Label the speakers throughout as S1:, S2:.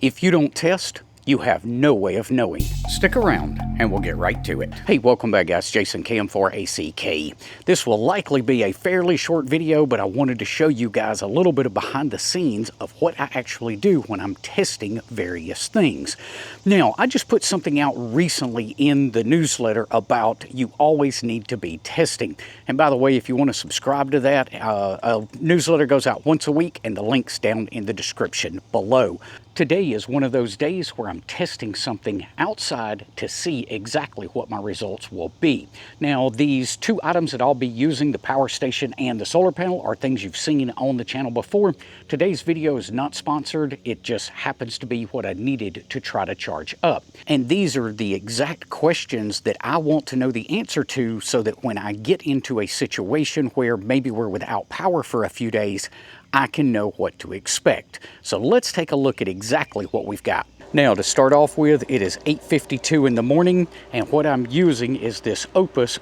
S1: If you don't test, you have no way of knowing. Stick around and we'll get right to it. Hey, welcome back guys, Jason Cam4ACK. This will likely be a fairly short video, but I wanted to show you guys a little bit of behind the scenes of what I actually do when I'm testing various things. Now, I just put something out recently in the newsletter about you always need to be testing. And by the way, if you want to subscribe to that, a newsletter goes out once a week and the link's down in the description below. Today is one of those days where I'm testing something outside to see exactly what my results will be. Now, these two items that I'll be using, the power station and the solar panel, are things you've seen on the channel before. Today's video is not sponsored. It just happens to be what I needed to try to charge up. And these are the exact questions that I want to know the answer to so that when I get into a situation where maybe we're without power for a few days, I can know what to expect. So let's take a look at exactly what we've got. Now, to start off with, it is 8:52 in the morning, and what I'm using is this Oupes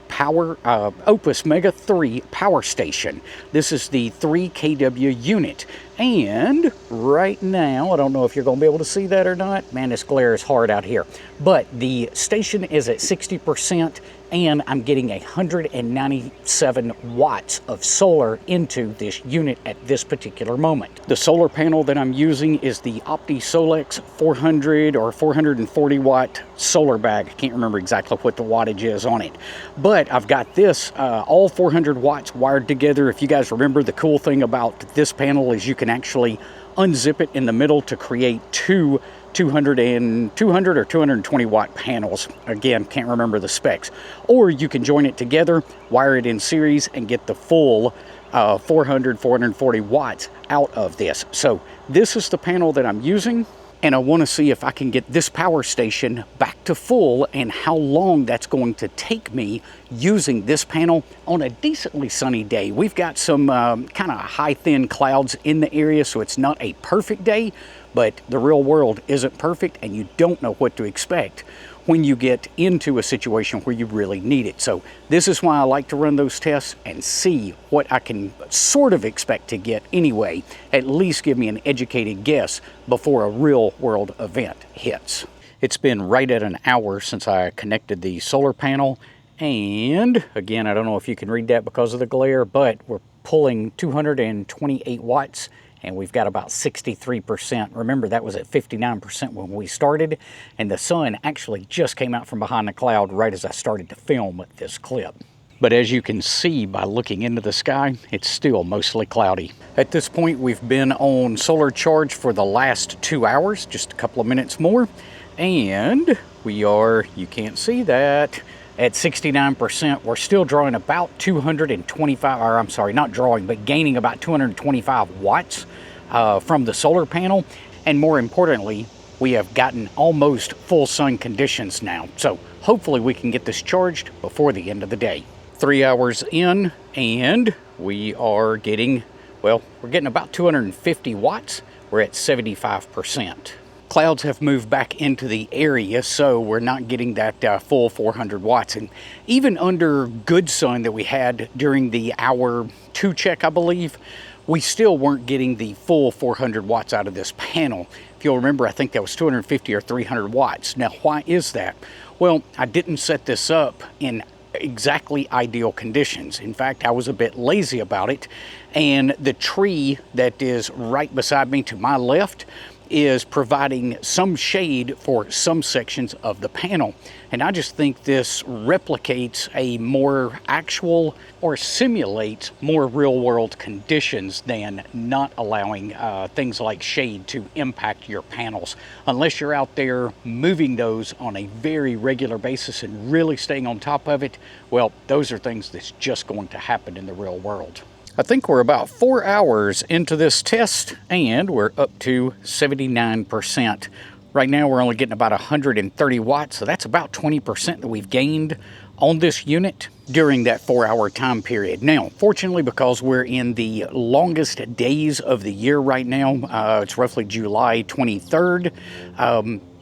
S1: Mega 3 power station. This is the 3 kW unit. And right now, I don't know if you're going to be able to see that or not. Man, this glare is hard out here. But the station is at 60%, and I'm getting 197 watts of solar into this unit at this particular moment. The solar panel that I'm using is the OptiSolex 400 or 440 watt SolarBag. I can't remember exactly what the wattage is on it. But I've got this, all 400 watts wired together. If you guys remember, the cool thing about this panel is you can actually unzip it in the middle to create two 200 or 220 watt panels. Again, can't remember the specs. Or you can join it together, wire it in series, and get the full 440 watts out of this. So this is the panel that I'm using, and I want to see if I can get this power station back to full and how long that's going to take me using this panel on a decently sunny day. We've got some kind of high thin clouds in the area, so it's not a perfect day, but the real world isn't perfect, and you don't know what to expect when you get into a situation where you really need it. So this is why I like to run those tests and see what I can sort of expect to get anyway, at least give me an educated guess before a real world event hits. It's been right at an hour since I connected the solar panel, and again, I don't know if you can read that because of the glare, but we're pulling 228 watts, and we've got about 63%. Remember, that was at 59% when we started, and the sun actually just came out from behind the cloud right as I started to film this clip. But as you can see by looking into the sky, it's still mostly cloudy. At this point, we've been on solar charge for the last 2 hours, just a couple of minutes more, and we are, you can't see that, at 69%. We're still drawing about 225, or I'm sorry, not drawing, but gaining about 225 watts from the solar panel. And more importantly, we have gotten almost full sun conditions now. So hopefully we can get this charged before the end of the day. 3 hours in, and we are getting, well, we're getting about 250 watts. We're at 75%. Clouds have moved back into the area, so we're not getting that full 400 watts. And even under good sun that we had during the hour 2 check, I believe, we still weren't getting the full 400 watts out of this panel. If you'll remember, I think that was 250 or 300 watts. Now, why is that? Well, I didn't set this up in exactly ideal conditions. In fact, I was a bit lazy about it, and the tree that is right beside me to my left is providing some shade for some sections of the panel. And I just think this replicates a more actual, or simulates more real world conditions than not allowing things like shade to impact your panels. Unless you're out there moving those on a very regular basis and really staying on top of it, well, those are things that's just going to happen in the real world. I think we're about 4 hours into this test, and we're up to 79%. Right now, we're only getting about 130 watts, so that's about 20% that we've gained on this unit during that 4-hour time period. Now, fortunately, because we're in the longest days of the year right now, it's roughly July 23rd,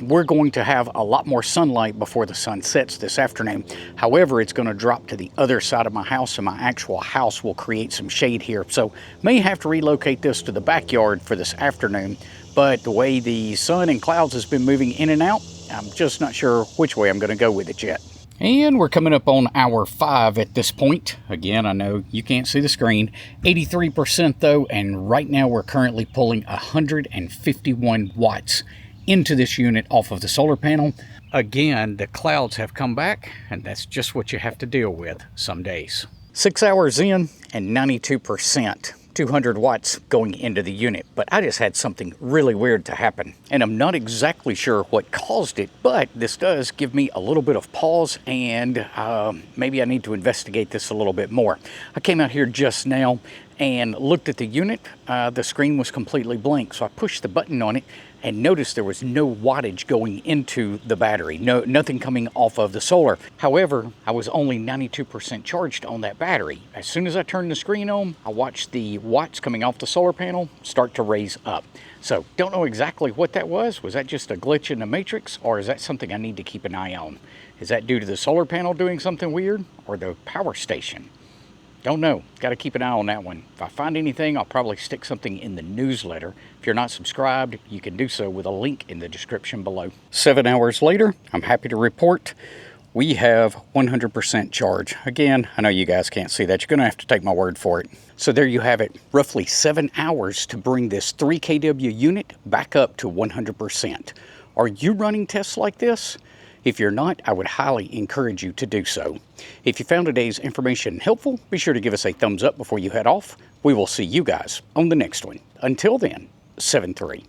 S1: we're going to have a lot more sunlight before the sun sets this afternoon. However, it's going to drop to the other side of my house, and my actual house will create some shade here. So may have to relocate this to the backyard for this afternoon, but the way the sun and clouds has been moving in and out, I'm just not sure which way I'm going to go with it yet. And we're coming up on hour 5 at this point. Again, I know you can't see the screen. 83% though, and right now we're currently pulling 151 watts into this unit off of the solar panel. Again, the clouds have come back, and that's just what you have to deal with some days. 6 hours in and 92%. 200 watts going into the unit, but I just had something really weird to happen, and I'm not exactly sure what caused it, but this does give me a little bit of pause, and maybe I need to investigate this a little bit more. I came out here just now and looked at the unit. The screen was completely blank, so I pushed the button on it and noticed there was no wattage going into the battery, nothing coming off of the solar. However, I was only 92% charged on that battery. As soon as I turned the screen on, I watched the watts coming off the solar panel start to raise up. So don't know exactly what that was. Was that just a glitch in the matrix, or is that something I need to keep an eye on? Is that due to the solar panel doing something weird, or the power station? Don't know. Got to keep an eye on that one. If I find anything, I'll probably stick something in the newsletter. If you're not subscribed, you can do so with a link in the description below. 7 hours later, I'm happy to report we have 100% charge. Again, I know you guys can't see that. You're going to have to take my word for it. So there you have it. Roughly 7 hours to bring this 3 kW unit back up to 100%. Are you running tests like this? If you're not, I would highly encourage you to do so. If you found today's information helpful, be sure to give us a thumbs up before you head off. We will see you guys on the next one. Until then, 7-3.